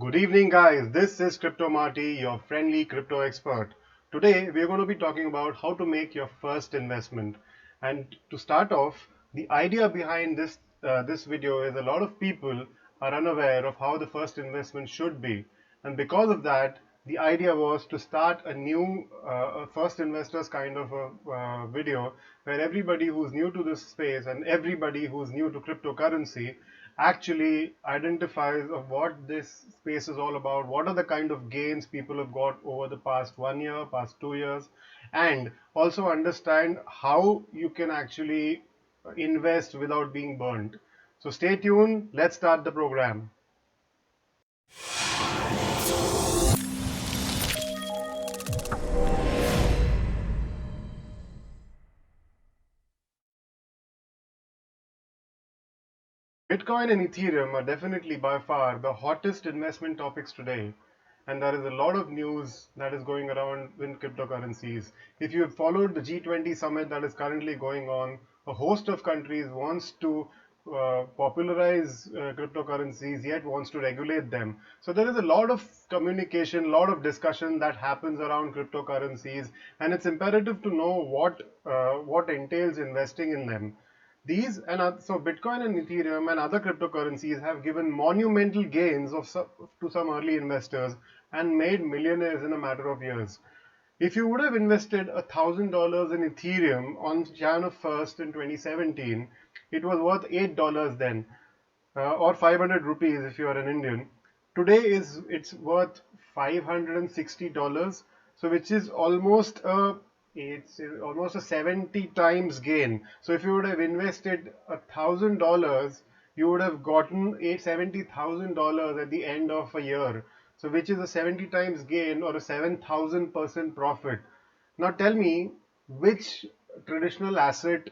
Good evening, guys. This is Crypto Marty, your friendly crypto expert. Today, we're going to be talking about how to make your first investment. And to start off, the idea behind this video is a lot of people are unaware of how the first investment should be, and because of that, the idea was to start a new first investors kind of a video where everybody who's new to this space and everybody who's new to cryptocurrency actually identifies of what this space is all about, what are the kind of gains people have got over the past 1 year, past 2 years, and also understand how you can actually invest without being burnt. So stay tuned, let's start the program. Bitcoin and Ethereum are definitely by far the hottest investment topics today, and there is a lot of news that is going around in cryptocurrencies. If you have followed the G20 summit that is currently going on, a host of countries wants to popularize cryptocurrencies, yet wants to regulate them. So there is a lot of communication, a lot of discussion that happens around cryptocurrencies, and it's imperative to know what entails investing in them. These and so Bitcoin and Ethereum and other cryptocurrencies have given monumental gains to some early investors and made millionaires in a matter of years. If you would have invested $1,000 in Ethereum on Jan 1st in 2017, it was worth $8 then, or 500 rupees if you are an Indian. Today it's worth $560, so which is almost a 70 times gain. So if you would have invested $1,000, you would have gotten $70,000 at the end of a year. So which is a 70 times gain or a 7,000% profit. Now tell me, which traditional asset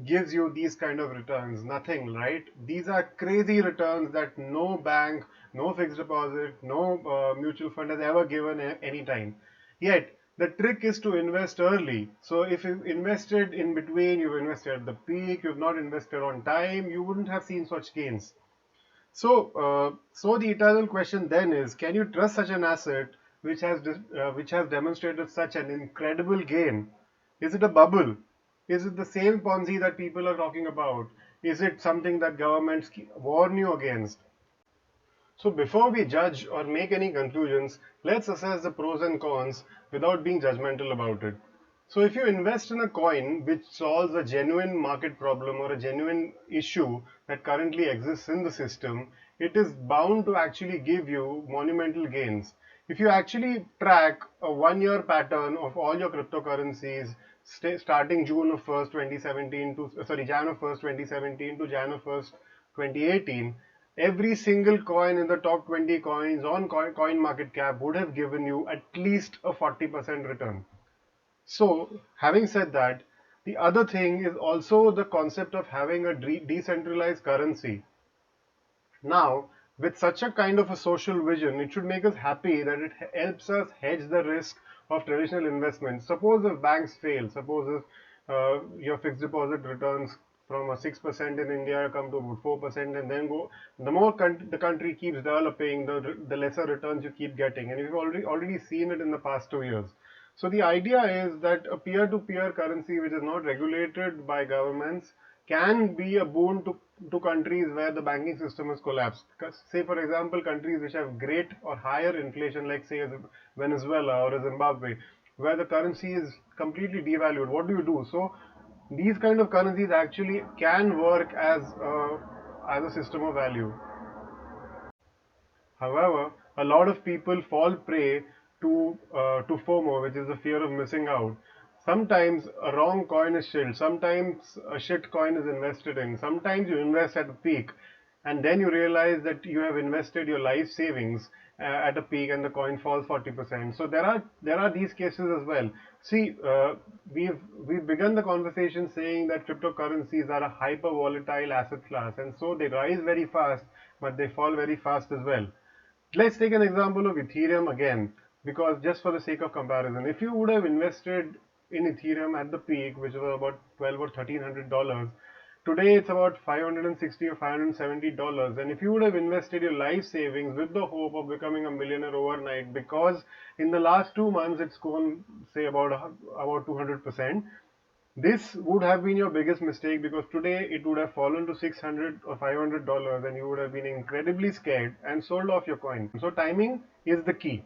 gives you these kind of returns? Nothing, right? These are crazy returns that no bank, no fixed deposit, no mutual fund has ever given any time. Yet the trick is to invest early. So if you've invested in between, you've invested at the peak, you've not invested on time, you wouldn't have seen such gains. So the eternal question then is: can you trust such an asset which has demonstrated such an incredible gain? Is it a bubble? Is it the same Ponzi that people are talking about? Is it something that governments warn you against? So before we judge or make any conclusions, let's assess the pros and cons without being judgmental about it. So if you invest in a coin which solves a genuine market problem or a genuine issue that currently exists in the system, it is bound to actually give you monumental gains. If you actually track a 1 year pattern of all your cryptocurrencies starting June of 1st, 2017 to Jan of 1st, 2017 to Jan of 1st, 2018, every single coin in the top 20 coins on coin market cap would have given you at least a 40% return. So, having said that, the other thing is also the concept of having a decentralized currency. Now, with such a kind of a social vision, it should make us happy that it helps us hedge the risk of traditional investments. Suppose if banks fail, suppose if your fixed deposit returns from a 6% in India come to about 4% and then go, the more the country keeps developing, the lesser returns you keep getting. And we've already seen it in the past 2 years. So the idea is that a peer-to-peer currency which is not regulated by governments can be a boon to countries where the banking system has collapsed. Say, for example, countries which have great or higher inflation, like say Venezuela or Zimbabwe, where the currency is completely devalued. What do you do? So these kind of currencies actually can work as a system of value. However, a lot of people fall prey to FOMO, which is the fear of missing out. Sometimes a wrong coin is shilled. Sometimes a shit coin is invested in. Sometimes you invest at a peak, and then you realize that you have invested your life savings at a peak, and the coin falls 40%. So there are these cases as well. See, we've begun the conversation saying that cryptocurrencies are a hyper volatile asset class, and so they rise very fast, but they fall very fast as well. Let's take an example of Ethereum again, because just for the sake of comparison, if you would have invested in Ethereum at the peak, which was about 12 or $1,300, Today it's about 560 or $570. And if you would have invested your life savings with the hope of becoming a millionaire overnight, because in the last 2 months it's gone, say, about 200%, this would have been your biggest mistake, because today it would have fallen to 600 or $500 and you would have been incredibly scared and sold off your coin. So timing is the key.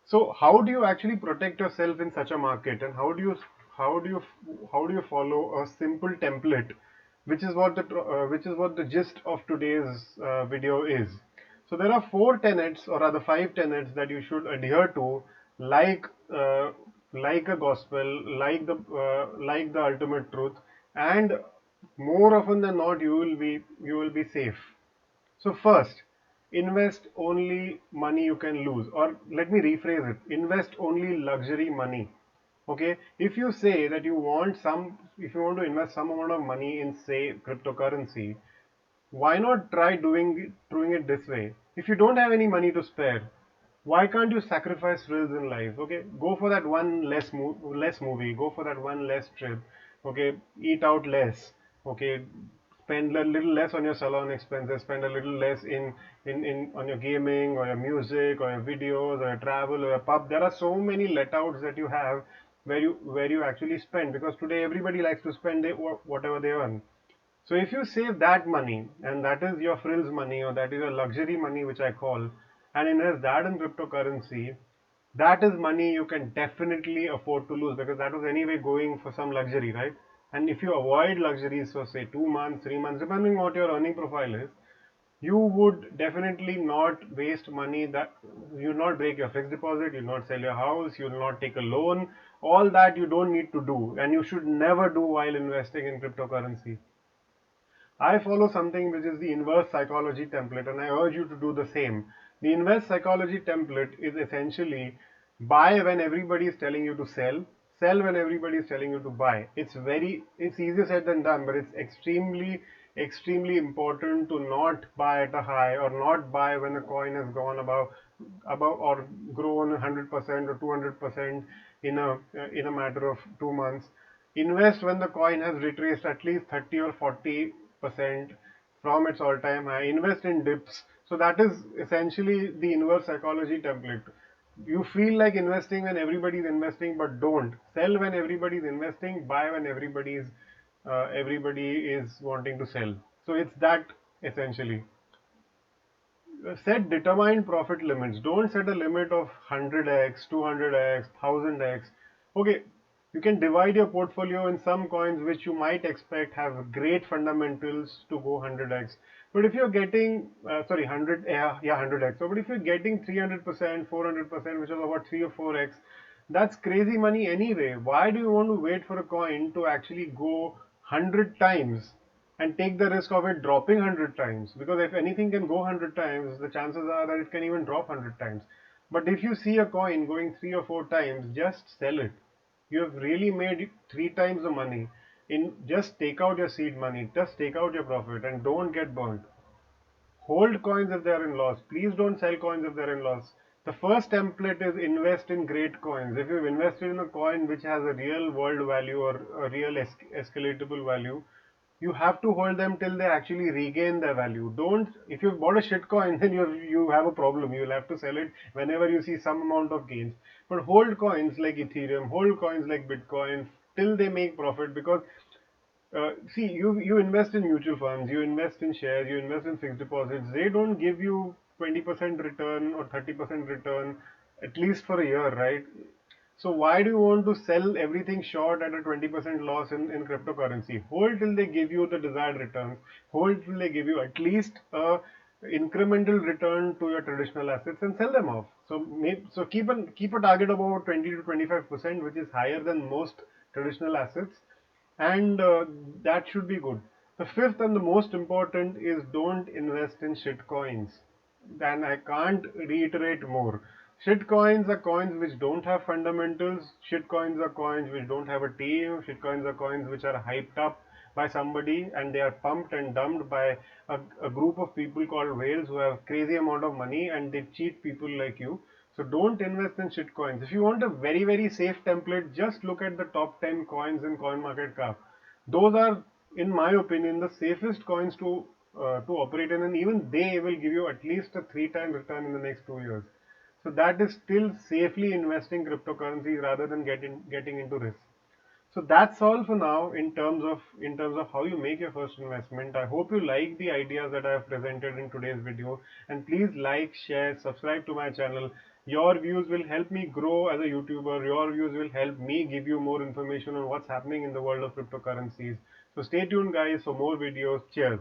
So how do you actually protect yourself in such a market, and how do you how do you follow a simple template, which is what the gist of today's video is. So there are four tenets, or rather five tenets, that you should adhere to, like uh, like a gospel, like the ultimate truth, and more often than not, you will be safe. So first, invest only money you can lose, or let me rephrase it, invest only luxury money. Okay, if you want to invest some amount of money in, say, cryptocurrency, why not try doing it this way? If you don't have any money to spare, why can't you sacrifice thrills in life? Okay, go for that one less movie, go for that one less trip. Okay, eat out less. Okay, spend a little less on your salon expenses, spend a little less in on your gaming or your music or your videos or your travel or your pub. There are so many letouts that you have where you actually spend, because today everybody likes to spend whatever they earn. So if you save that money, and that is your frills money, or that is your luxury money, which I call, and invest that in cryptocurrency, that is money you can definitely afford to lose, because that was anyway going for some luxury, right? And if you avoid luxuries for, say, 2 months, 3 months, depending on what your earning profile is, you would definitely not waste money. That you'll not break your fixed deposit, you'll not sell your house, you'll not take a loan. All that you don't need to do, and you should never do while investing in cryptocurrency. I follow something which is the inverse psychology template, and I urge you to do the same. The inverse psychology template is essentially buy when everybody is telling you to sell, sell when everybody is telling you to buy. It's easier said than done, but it's extremely important to not buy at a high, or not buy when the coin has gone above or grown 100% or 200% in a matter of 2 months. Invest when the coin has retraced at least 30 or 40% from its all-time high. Invest in dips. So that is essentially the inverse psychology template. You feel like investing when everybody is investing, but don't. Sell when everybody is investing. Buy when everybody is wanting to sell. So it's that, essentially. Set determined profit limits. Don't set a limit of 100x, 200x, 1000x. Okay, you can divide your portfolio in some coins which you might expect have great fundamentals to go 100x. But if you're getting, sorry, 100, yeah, 100x. So, but if you're getting 300%, 400%, which is about 3 or 4x, that's crazy money anyway. Why do you want to wait for a coin to actually go 100 times and take the risk of it dropping 100 times? Because if anything can go 100 times, the chances are that it can even drop 100 times. But if you see a coin going 3 or 4 times, just sell it. You have really made 3 times the money. In Just take out your seed money, just take out your profit, and don't get burnt. Hold coins if they are in loss. Please don't sell coins if they're in loss. The first template is invest in great coins. If you've invested in a coin which has a real world value or a real escalatable value, you have to hold them till they actually regain their value. Don't, if you've bought a shit coin, then you have a problem. You'll have to sell it whenever you see some amount of gains. But hold coins like Ethereum, hold coins like Bitcoin till they make profit, because see, you invest in mutual funds, you invest in shares, you invest in fixed deposits. They don't give you 20% return or 30% return, at least for a year, right? So why do you want to sell everything short at a 20% loss in cryptocurrency? Hold till they give you the desired returns. Hold till they give you at least a incremental return to your traditional assets, and sell them off. So keep a target of about 20 to 25%, which is higher than most traditional assets, and that should be good. The fifth and the most important is don't invest in shit coins. Then I can't reiterate more. Shit coins are coins which don't have fundamentals. Shit coins are coins which don't have a team. Shit coins are coins which are hyped up by somebody, and they are pumped and dumped by a group of people called whales who have crazy amount of money, and they cheat people like you. So don't invest in shit coins. If you want a very safe template, just look at the top 10 coins in CoinMarketCap. Those are in my opinion, the safest coins to operate in, and even they will give you at least a 3 time return in the next 2 years. So that is still safely investing cryptocurrencies rather than getting into risk. So that's all for now in terms of how you make your first investment. I hope you like the ideas that I have presented in today's video, and please like, share, subscribe to my channel. Your views will help me grow as a YouTuber. Your views will help me give you more information on what's happening in the world of cryptocurrencies. So stay tuned guys for more videos. Cheers.